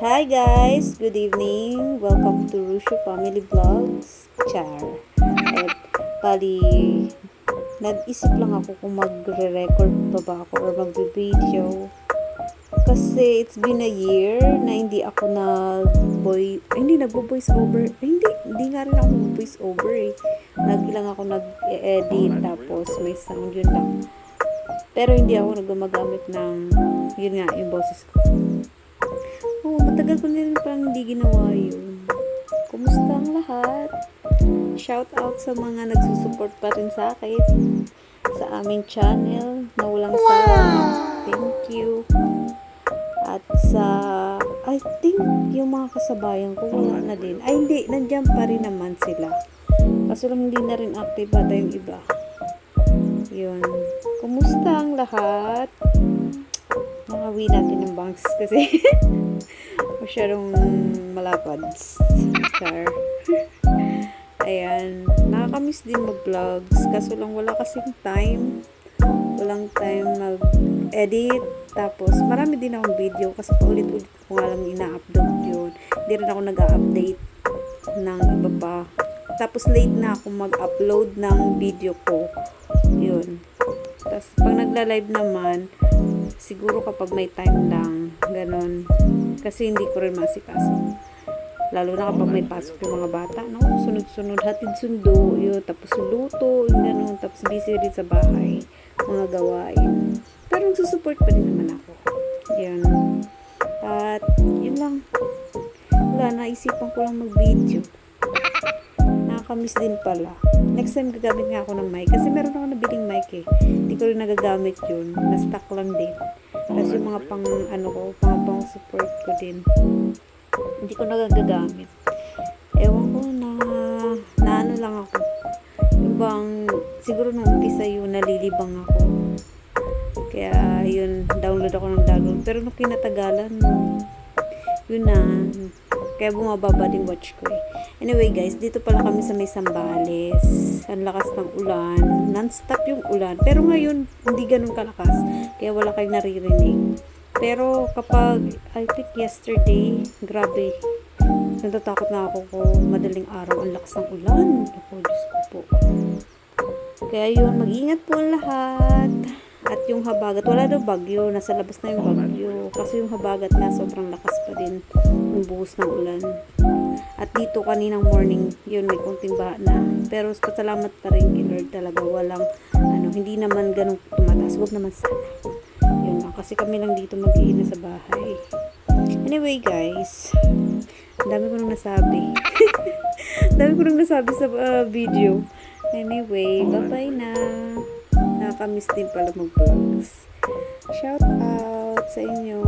Hi guys! Good evening! Welcome to Rusho Family Vlogs. Char. At bali, nag-isip lang ako kung magre-record pa ba ako or mag-video. Kasi it's been a year na hindi ako nagbo-voice over. Hindi nga rin ako nag-voice over eh. Lagi lang ako nag-edit tapos may sound yun lang. Pero hindi ako gumagamit ng yun nga, yung boses ko. Matagal ko na rin parang hindi ginawa yun. Kumusta ang lahat? Shout out sa mga nagsusupport pa rin sa akin sa aming channel na walang sawa. Thank you. At sa I think yung mga kasabayan ko wala na din. Ay hindi, nandiyan pa rin naman sila. Kaso lang hindi na rin active ata yung iba. Yun. Kumusta ang lahat? Makawi natin ng bangs kasi masyadong malapad. Char. Ayan. Nakakamiss din mag-vlogs. Kaso lang wala kasing time. Walang time mag-edit. Tapos, marami din akong video. Kasi paulit-ulit ko nga lang ina-upload yun. Hindi rin ako nag-update ng iba pa. Tapos, late na ako mag-upload ng video ko. Yun. Tapos, pag nagla-live naman, siguro kapag may time lang, ganon. Kasi hindi ko rin masikaso. Lalo na kapag may pasok yung mga bata, no? Sunod-sunod, hatid sundo, yun. Tapos luto, yun, ganon. Tapos busy rin sa bahay, mga gawain. Pero nagsusupport pa din naman ako. Yun. At, yun lang. Wala, naisipan ko lang mag-video. Nakakamiss din pala. Next time gagamit nga ako ng mic. Kasi meron ako nabiling mic eh. Hindi ko rin nagagamit yun. Na-stuck lang din. Tapos yung mga pang support ko din. Hindi ko nagagamit. Ewan ko na ano lang ako. Yung bang, siguro nung umpisa yun, nalilibang ako. Kaya yun, download ako ng download. Pero nung kinatagalan, yun na. Kaya bumababa din watch ko eh. Anyway guys, dito pala kami sa may Sambales. Ang lakas ng ulan. Non-stop yung ulan. Pero ngayon, hindi ganun kalakas. Kaya wala kayong naririnig. Pero kapag, I think yesterday, grabe. Natatakot na ako kung madaling araw. Ang lakas ng ulan. Ako, Diyos ko po. Kaya yun, mag-ingat po ang lahat. At yung habagat, wala daw bagyo. Nasa labas na yung bagyo. Kasi yung habagat na sobrang lakas pa din. Yung buhos ng ulan. At dito kaninang morning, yun may konting baha na. Pero pasalamat pa rin kay Lord talaga. Walang, hindi naman ganun tumataas. Huwag naman sana. Yun lang. Kasi kami lang dito mag-iina sa bahay. Anyway guys, ang dami ko nang nasabi. Dami ko nang nasabi sa video. Anyway, bye-bye na. Nakakamiss din pala mag-vlogs. Shout out sa inyo.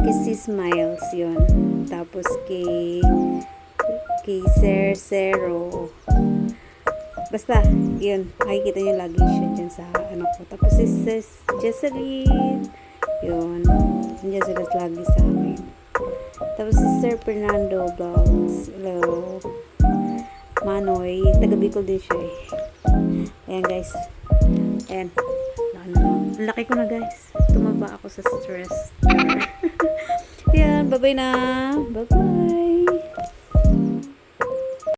Kay Smiles yun. Tapos kay Sir Zero. Basta, yun. Makikita nyo lagi siya dyan sa ko. Tapos si Sis Jesseline. Yun. Nandiyan sila lagi sa akin. Tapos si Sir Fernando Vlogs. Hello. Manoy. Taga Bicol din siya eh. Ayan guys. Ayan. Ang laki ko na guys. Tumaba ako sa stress. Ayan. Bye-bye na. Bye-bye.